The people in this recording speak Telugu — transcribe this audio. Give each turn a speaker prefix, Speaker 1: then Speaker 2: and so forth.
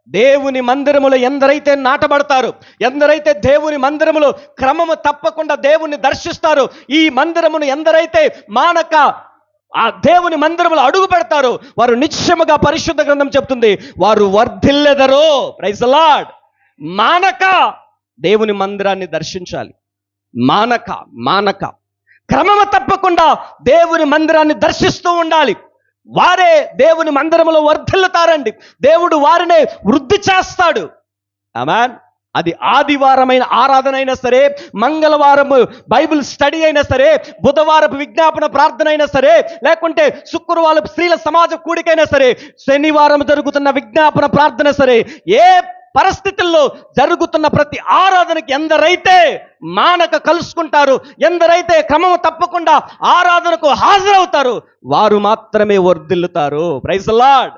Speaker 1: దేవుని మందిరములో ఎందరైతే నాటబడతారు, ఎందరైతే దేవుని మందిరములో క్రమము తప్పకుండా దేవుని దర్శిస్తారు, ఈ మందిరమును ఎందరైతే మానక ఆ దేవుని మందిరములో అడుగు పెడతారు, వారు నిశ్చయముగా పరిశుద్ధ గ్రంథం చెప్తుంది, వారు వర్ధిల్లెదరు. Praise the lord. మానక దేవుని మందిరాన్ని దర్శించాలి. మానక క్రమము తప్పకుండా దేవుని మందిరాన్ని దర్శిస్తూ ఉండాలి. వారే దేవుని మందిరములో వర్ధిల్లుతారండి. దేవుడు వారినే వృద్ధి చేస్తాడు. ఆమేన్. అది ఆదివారమైన ఆరాధన అయినా సరే, మంగళవారము బైబిల్ స్టడీ అయినా సరే, బుధవారపు విజ్ఞాపన ప్రార్థన అయినా సరే, లేకుంటే శుక్రవారం స్త్రీల సమాజ కూడికైనా సరే, శనివారం జరుగుతున్న విజ్ఞాపన ప్రార్థన సరే, ఏ పరిస్థితుల్లో జరుగుతున్న ప్రతి ఆరాధనకి ఎందరైతే మానక కలుసుకుంటారు, ఎందరైతే క్రమం తప్పకుండా ఆరాధనకు హాజరవుతారు, వారు మాత్రమే వర్ధిల్లుతారు. Praise the lord.